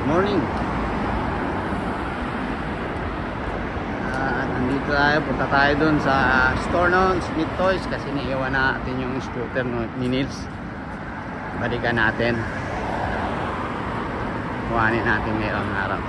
Morning. Nandito tayo, punta tayo dun sa store noon, Smith Toys, kasi naiwan natin yung scooter ni Nils. Balikan natin. Kuhanin natin ngayong araw.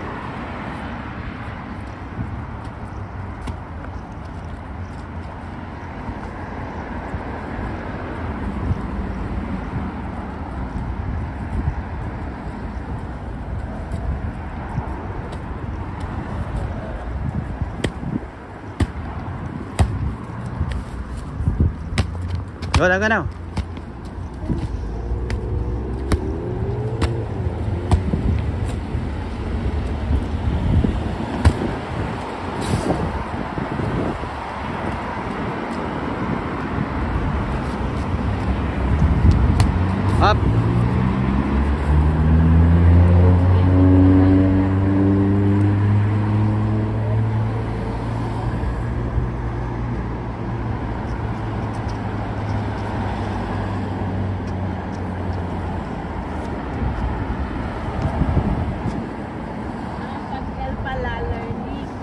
Go now. Up.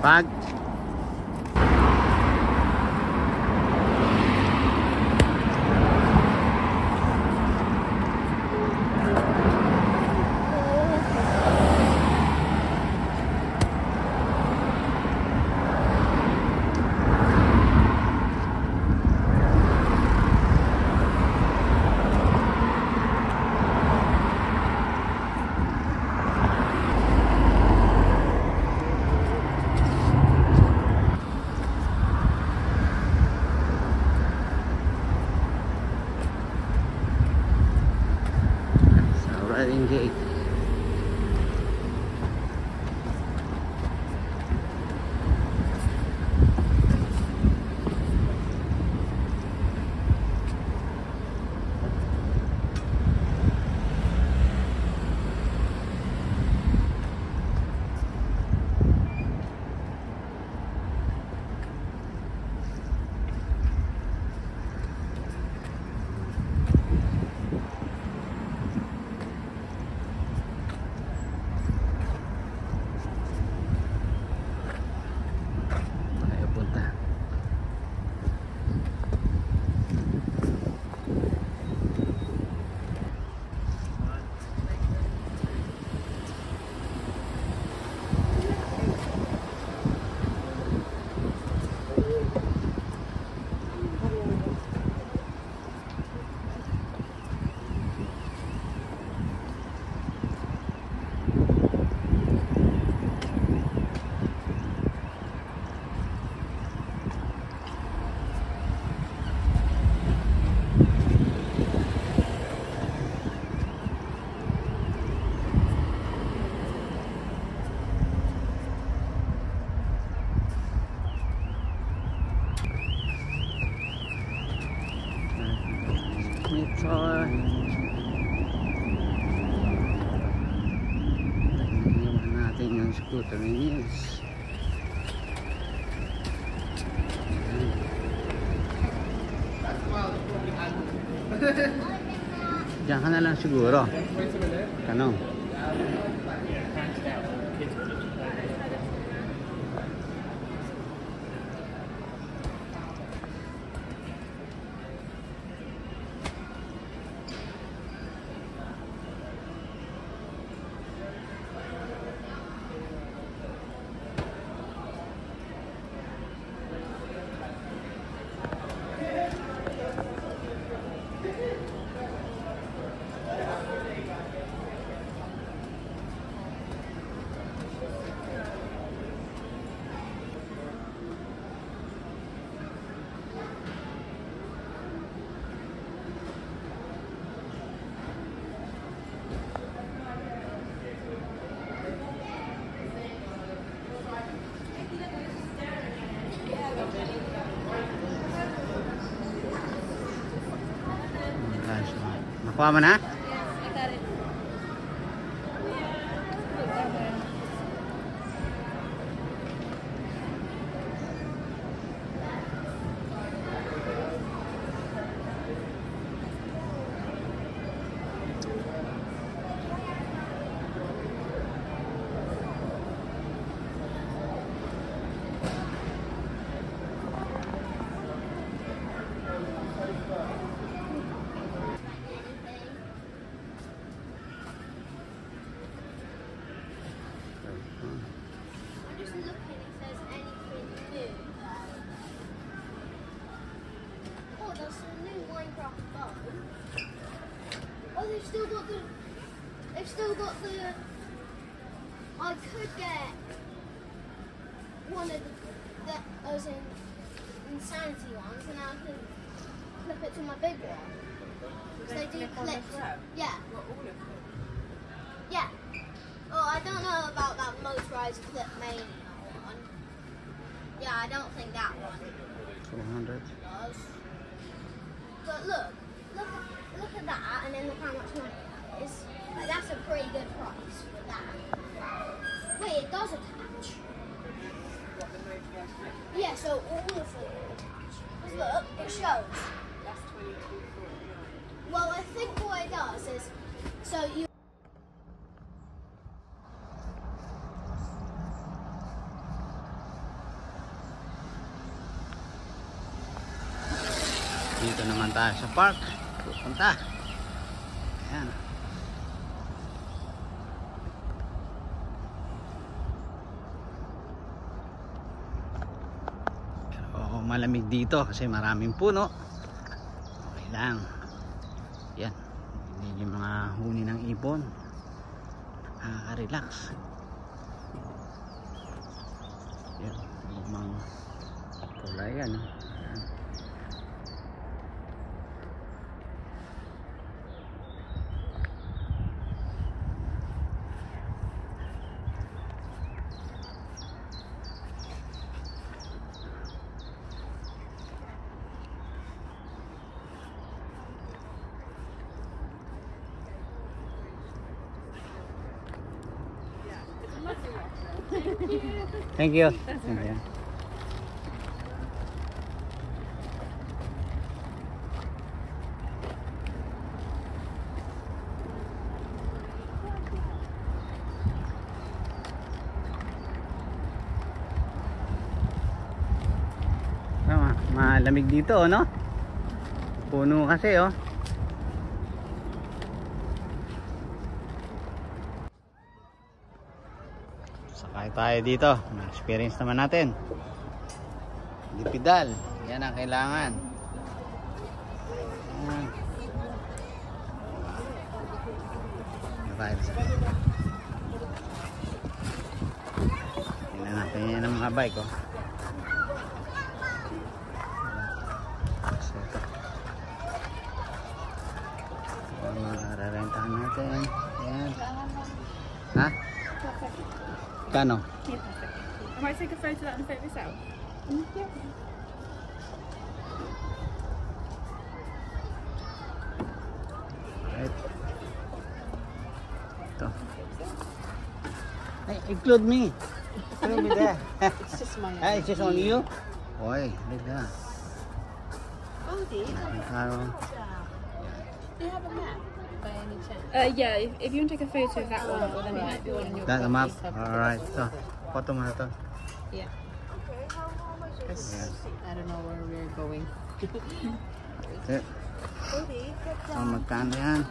Pag riding gate. Iwan natin yung scooter ni Nils. Diyan ka na lang siguro. Tanong. Nakuha mo na? I've still got the. I could get one of those insanity ones, and I can clip it to my big one. Because they do clip. Yeah. Yeah. Oh, I don't know about that motorized clip mania one. Yeah, I don't think that one 200. does. But look at that, and then look how much money that is. Like, that's a pretty good price for that. Wait, it does attach. Yeah, so all of them attach. Look, it shows. That's 22.40. Well, I think what it does is, so you. Dito naman tayo sa park. Pupunta. Ayan. Pero malamig dito kasi maraming puno. Okay lang. Yan. Hindi yung mga huni ng ibon. Nakaka-relax. Yan. Lumang kulay yan. Ayan. Thank you. Ayan. Malamig dito, no? Puno kasi, oh. Sakay tayo dito. Na-experience naman natin. Dipidal. Yan ang kailangan. Ayan. Tingnan natin yan ang mga bike, oh. Mararentahan natin. Ayan. Ha? Kano? I might take a photo of that and film myself. Right. Ito. Hey, include me. Include me there. It's just my Hey, it's just on you? Oy, look at that. Oh, dear. Araw. Do you have a map by any chance? Yeah, if you want to take a photo of that one, then it might be one on your That a map? copy. Alright. Ito. Photo mo na ito. Yeah. Ayan. I don't know where we're going. Ito. So, magkano yan?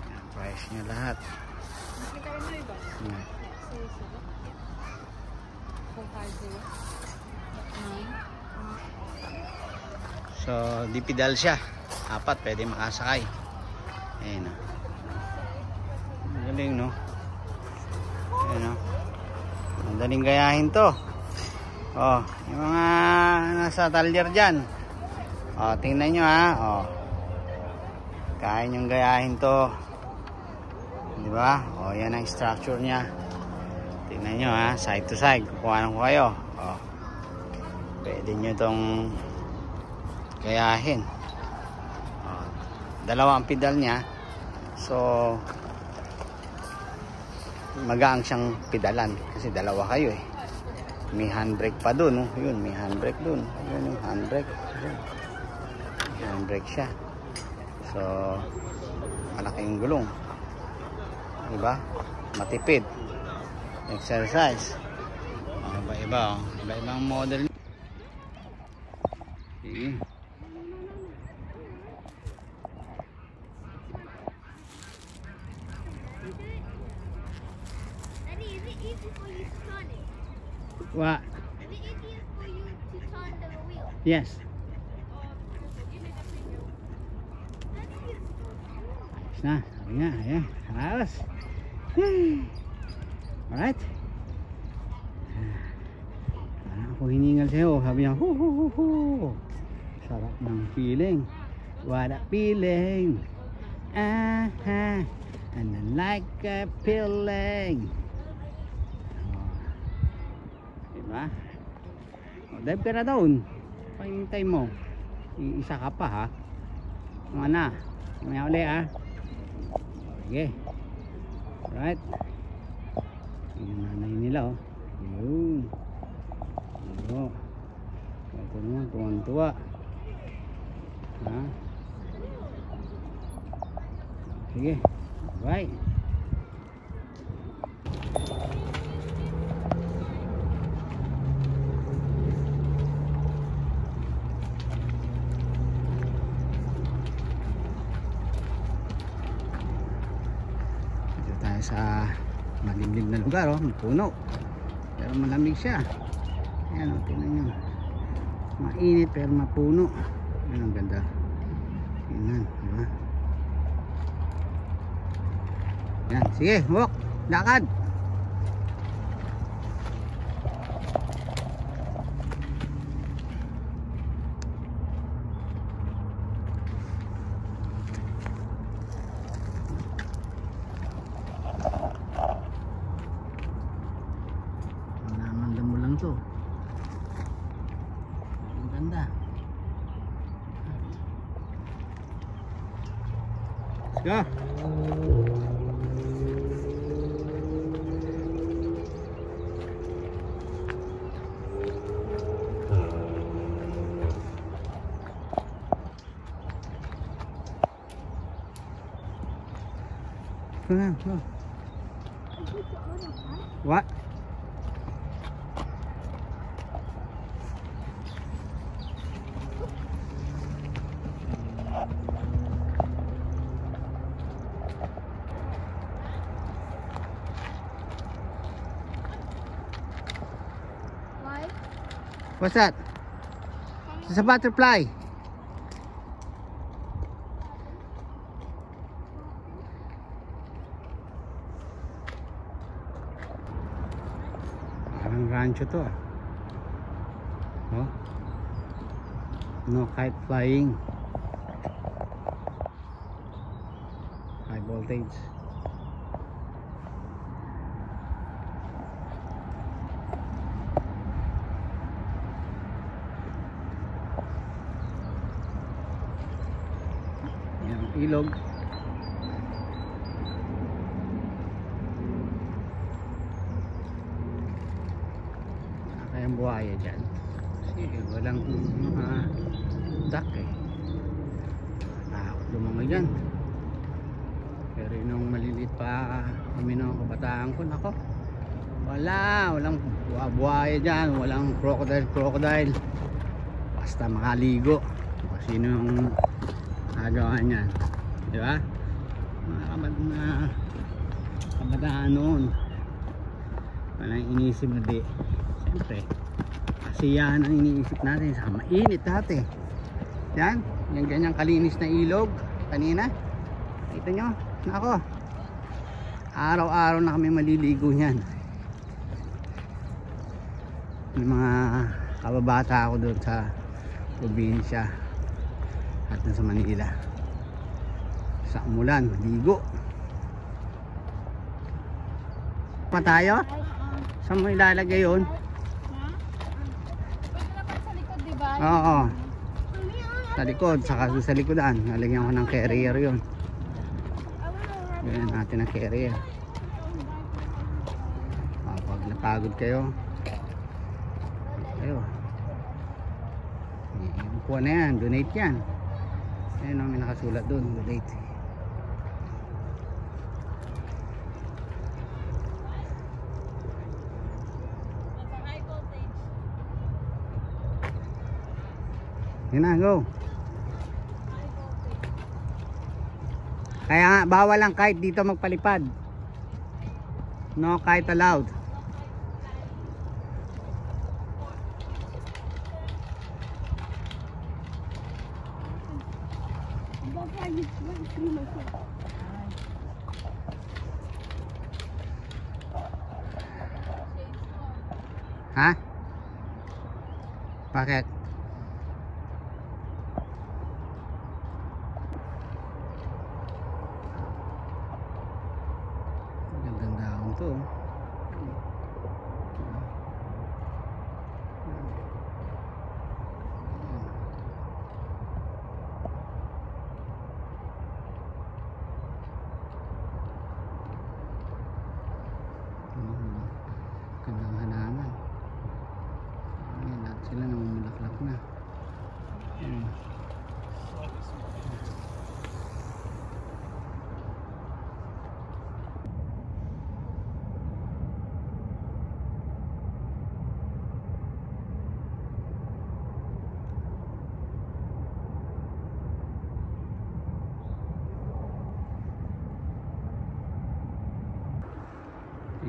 Ayan, price niya lahat. Ayan. So, dipidal siya. Apat, pwede makasakay. Ayan o. Ang galing, no? Ayan o. Ang daling gayahin to. Oh, yung mga nasa talyer dyan. Oh, tingnan nyo, ha. Oh. Kaya nyong gayahin to. Diba? Oh, yan ang structure niya. Tingnan nyo, ha. Side to side. Kukuhanan ko kayo. Oh. Pwede nyo tong gayahin. Oh. Dalawa ang pedal niya. So, magaang siyang pedalan. Kasi dalawa kayo, eh. May handbrake pa dun. Oh. Yun, may handbrake dun. Yun yung handbrake. Yun. May handbrake siya. So, malaking gulong. Diba? Matipid. Exercise. Oh, iba-iba. Oh. Iba-ibang model. Sige. Daddy, is it easy for you to turn it? What? Is it easier for you to turn the wheel? Yes. na. Sabi nga, ayan. Ayos. Alright. Ako hiningal sa'yo. Sabi niya, hu hu hu hu. Sarap ng feeling. What a feeling. Aha. And I like a feeling. Diba? Dive ka na doon. Pahintay mo. Isa ka pa ha. Mga na. Mamaya uli ha. Okay. Alright. Yung nanay nila oh. Yun. Oo. Ito naman. Tuwan-tuwa. Ha? Sige. Bye. Sa malimlim na lugar oh, puno pero malamig siya. Ayan oh, tingnan nyo, mainit pero mapuno. Ayan ang ganda. Ayan, diba? Ayan, sige, walk, lakad. To. Ang ganda. Let's go. Go. What? What's that? It's a butterfly. Parang rancho to ah. Oh. No kite flying. High voltage. Ilog. Kayang buhaya dyan kasi walang mga duck eh. Takot lumangoy dyan. Pero nung maliliit pa kami nung kabataan ko, nako, walang buhaya dyan, walang crocodile. Basta makaligo sino yung nagawa niyan, di ba? Mga kabataan noon, walang inisip na di. Siyempre kasi yan ang iniisip natin sa mainit dati. Yan, yung ganyang kalinis na ilog kanina, kita nyo, nako, araw-araw na kami maliligo yan. Yung mga kababata ako doon sa probinsya at sa Manila, sa umulan, ligo pa tayo. Saan mo ilalagay yun? Pwede naman sa likod, diba? Oo, sa likod, saka sa likodan lalagyan ko ng carrier yun. Ganyan natin ang carrier. Pag napagod kayo, kuha na yan, donate yan. Ayun ang may nakasulat doon, donate. Yun na, go. Kaya nga, bawal ang kite dito magpalipad. No kite allowed. Ha? Bakit? Gandang dahon to. Gandang halaman. Ayan, lahat sila namumulaklak na. Ayan.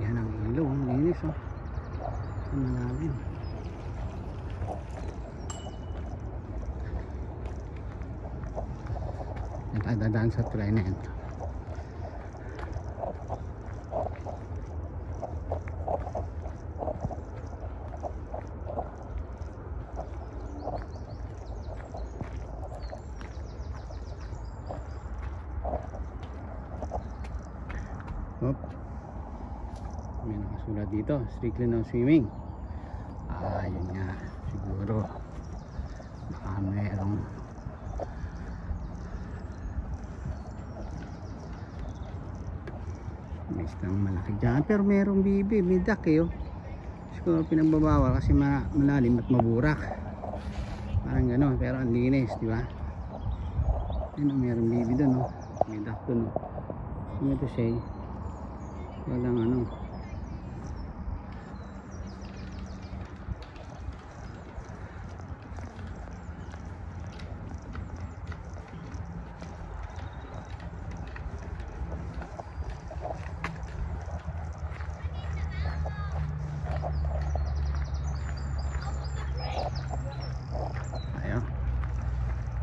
Yan ang ilaw, ang linis oh. Ang malalim. Dadaan sa tulay na yan. Hop. May nakasulat dito, strictly no swimming. Yun nga, siguro baka mayroong may isang malaki dyan, pero mayroong bibi, may duck eh oh. Siguro pinagbabawal kasi malalim at maburak, parang gano'n, pero ang linis, di ba? Ayun, mayroong bibi doon oh. May duck doon oh. Ano to siya, walang ano.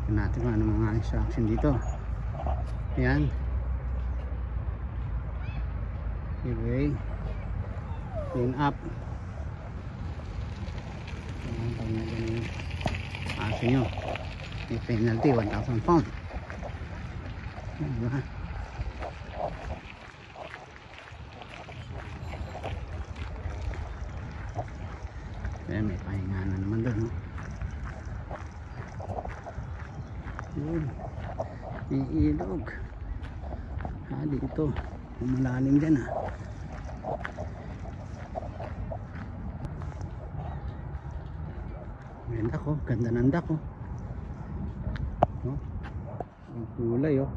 Natin kung ano mga instruction dito. Ayan. Giveaway. Clean up. Ayan, pag nagano yung aso nyo, may penalty 1,000 pound. Ayan, diba? Ayan, may pahinga na naman doon, no? Yun, may ilog dito, malalim dyan ganda ko, ganda ng dak oh. Ang kulay oh,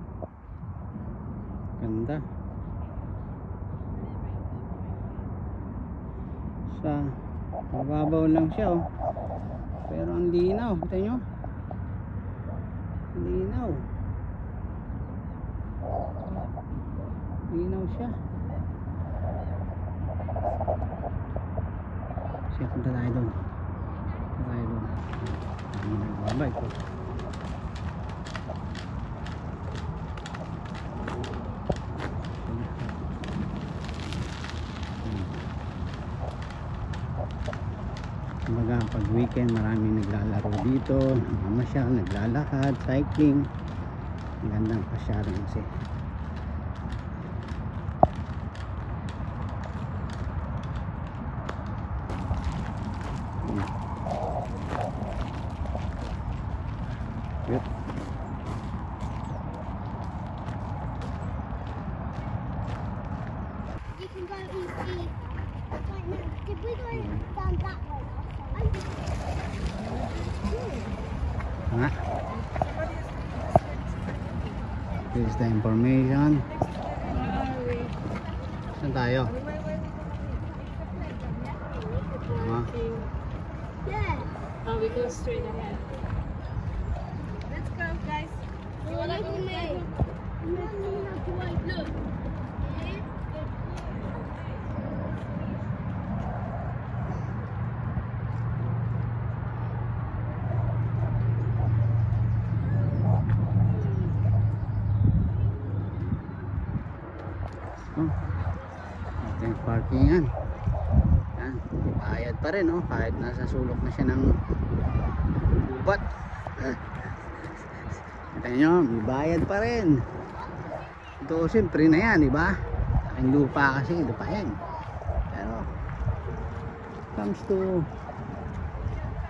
ganda sa mababaw lang siya oh, pero ang linaw, kita nyo, linaw siya. Siya, punta tayo doon, nagbabay ko. Kumbaga pag weekend maraming naglalaro dito, namamasyal, naglalakad, cycling. Magandang pasyaran kasi. Yep. You can go easy right now. Did we go down that way? Huh? Here's the information. Saan tayo? Yeah. Oh, we go straight ahead. Let's go, guys. You want to go with me? Look. Ito yung parkingan. Yan, bayad pa rin oh, kahit nasa sulok na siya ng ubat. Kita nyo, may bayad pa rin. Ito siyempre na yan, diba? Aking lupa kasi, lupa yan. Pero comes to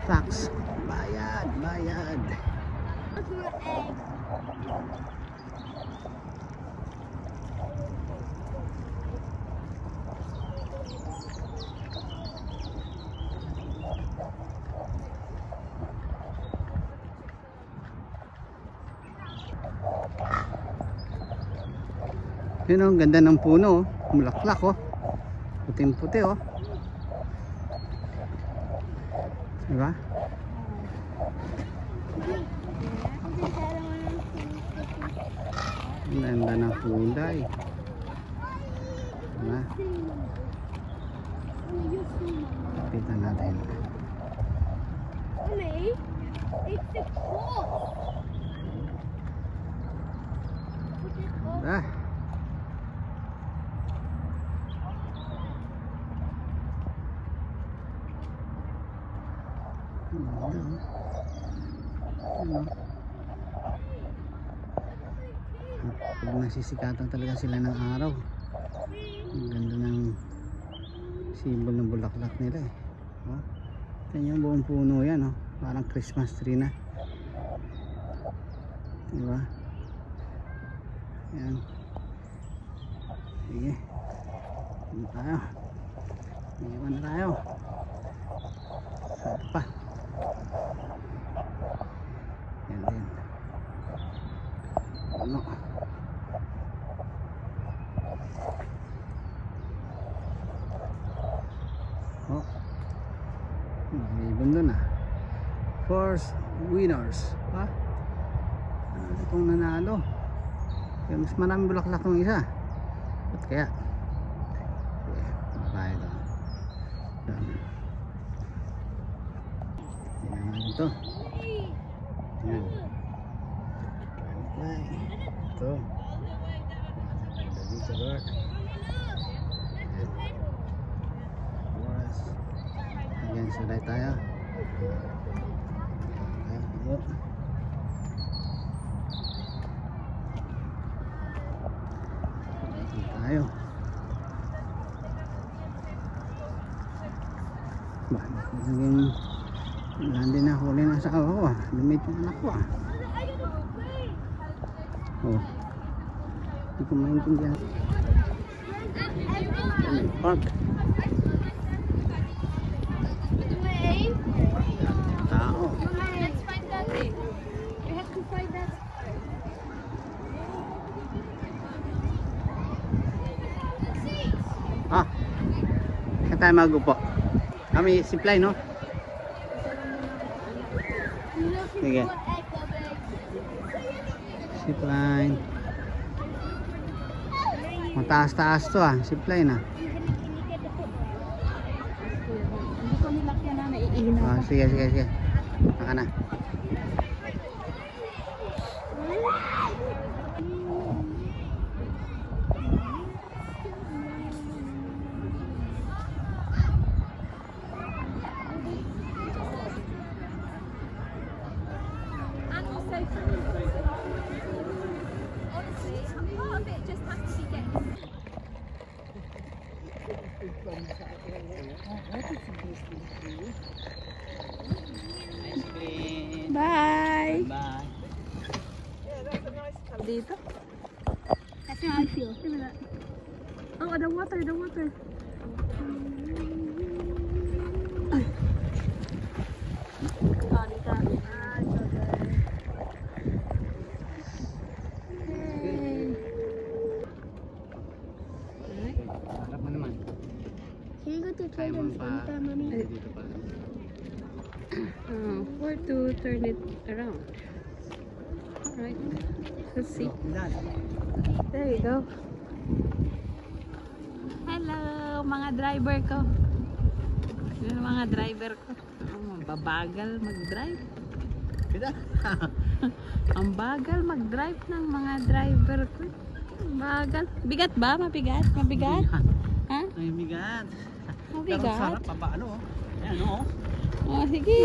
tax, bayad. Yun oh, ang ganda ng puno oh. Mulaklak oh. Puting puti oh. Diba? Ang ganda ng kulay. Diba? Kapitan natin. Mommy, it's the cross. Diba? Pag nasisikatan talaga sila ng araw, ang ganda ng simbol ng bulaklak nila eh. Oh, kanya buong puno yan oh. Parang Christmas tree na, diba? Yan, sige, iwan tayo, iwan na tayo. Saan pa? Yan din. Ano? Oh. May ibon doon ah. First winners. Ha? Ano itong nanalo? Kaya mas maraming bulaklak ng isa. Ba't kaya? Okay. Makaya doon. Yan naman ito. Yan. Ito. Dito bird. Again, sulay tayo. Ayo. Tayo. Bah, naging hindi na huli na sa awa ko ah. Lumit yung anak ko ah. Oh. Hindi ko maintindihan. Park. Tao. Let's find that thing. We have to find that. Ah. Saan tayo magupo? Kami supply no? Sige. Zipline. Mataas-taas to ah. Zipline ah. Hindi ko nilakyan na naiinom. Ah, sige. Naka na. Bye. Bye. Dito. That's how I feel. Oh, the water. Oh, dito. Harap mo naman. Can you go to Kaya mo children's pa. fun time, mommy? Dito pa. Or to turn it around. Alright. Let's see. There you go. Hello, mga driver ko. Yun ang mga driver ko. Babagal mag-drive. Ang bagal mag-drive ng mga driver ko. Bagal. Bigat ba? Mabigat? Ha? Ay, bigat. Mabigat. Ano, ayan, oh. Oh, sige.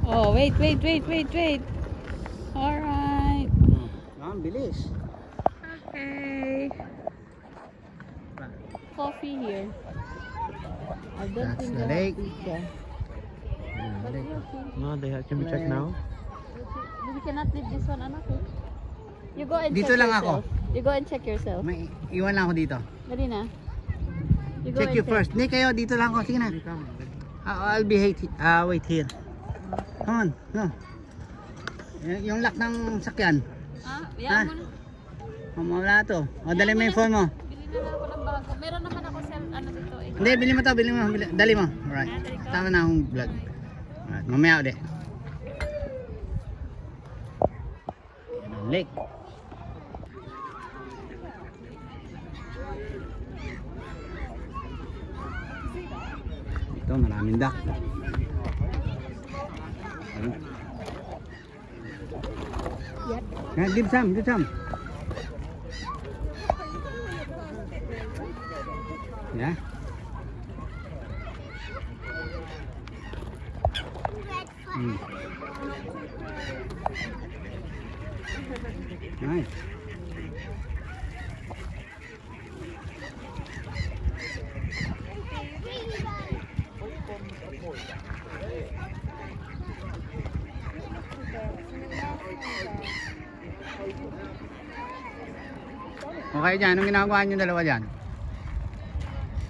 Oh, wait. Alright. Ang bilis. Okay. Coffee here. I don't That's think the they lake. have pizza. No, can we check now? We cannot leave this one, anak. You go and Dito check lang yourself. ako. You go and check yourself. May iwan lang ako dito. Dali na. You go Check and you first. Hindi kayo, dito lang ako. Sige na. I'll be wait here. Come on. No. Yung lock ng sakyan. Yan mo na. Mawala to. O, dali mo yung phone mo. Bili na lang ako ng bago. Meron naman ako dito. Hindi, bili mo to. Dali mo. Alright. Tama na akong vlog. Alright, mamaya ulit. Yan ang lake. Ito, maraming duck. Yeah, give some. Yeah. Nice. Okay dyan, anong ginagawa nyo dalawa dyan?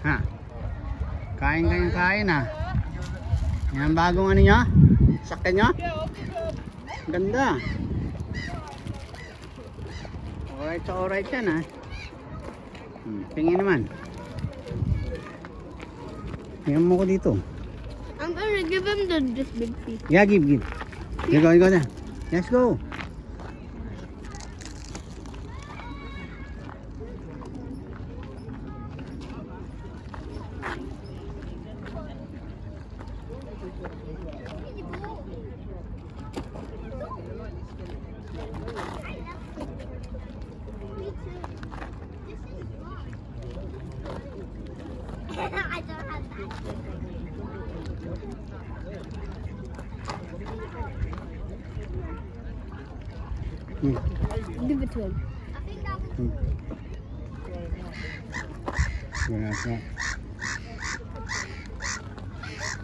Ha? Kain kayong kain ha? Yan ang bagong ano nyo? Sakyan nyo? Ganda. Alright yan ha. Tingin naman. Tingnan mo ko dito. I'm gonna give him this big piece. Yeah, give. You go there. Let's go. I don't have that. Give it to him. I think that was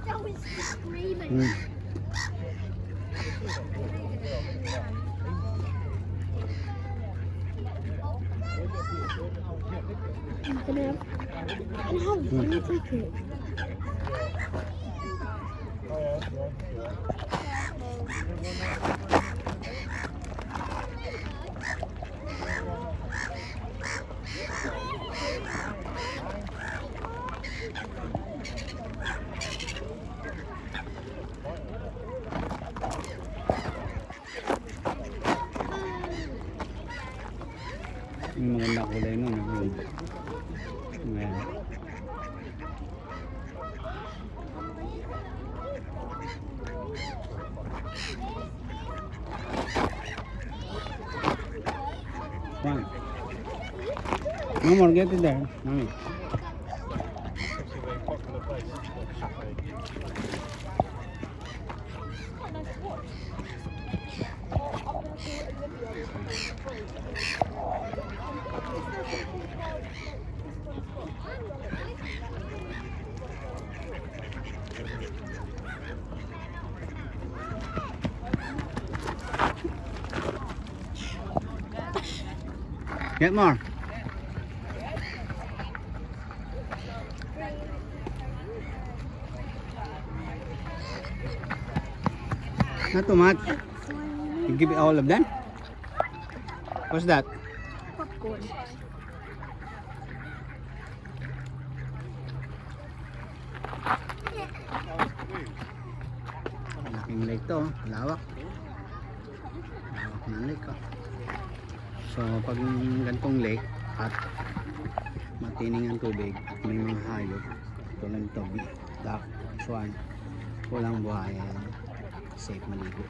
that was screaming. Let me take it. Yung maganda kulay nun. Ayan. One. No more, get it there. Mommy. Get more. Not too much. You give it all of them? What's that? Popcorn. Laking lake to, lawak. Lawak ng lake. So pag gantong lake at matining ang tubig at may mga hayop tulad nito, duck, swan, walang buhayan, safe maligo.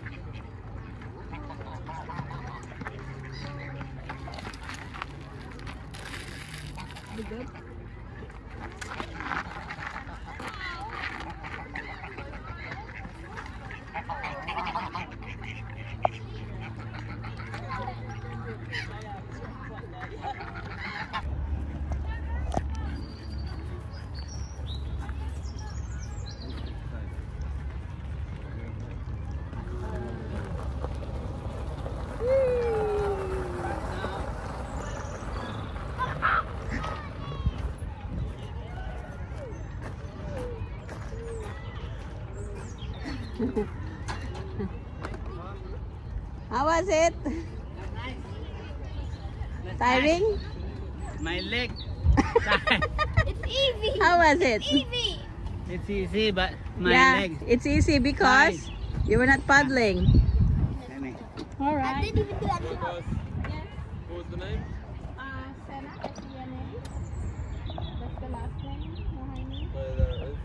How was it? Tiring? My leg. It's easy. How was it? Easy. It's easy, but my Yeah, leg. it's easy because you were not paddling. All I right. didn't even do any help. What was the name? Senna, S-E-N-A. That's the last name behind me. Oh, there it is.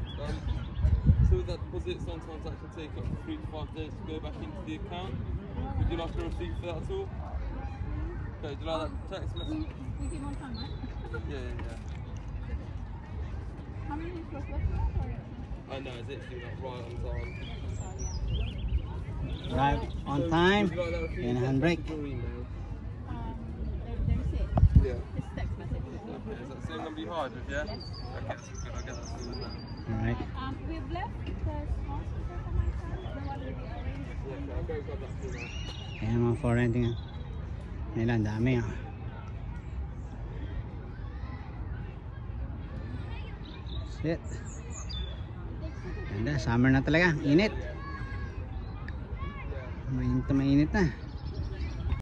So with that deposit, sometimes that can take up to 3 to 5 days to go back into the account. Would you like a receipt for that at all? Okay, do you like that text message? We give one time, right? Yeah. How many is left or? I know, it's literally like right on time. Right on time. Would you like that receipt And text handbrake. message or email? There's it. Yeah. It's text message. Okay, is that the same number you hired with, yeah? Okay, that's good. I'll get that sorted now. Alright. We've left the small scooter for my son. No one will be arranged. Yeah, okay, I'll go grab that for you now. Ayan mga for renting. Ayan, dami. Shit. Ganda, summer na talaga. Init. Mainit na.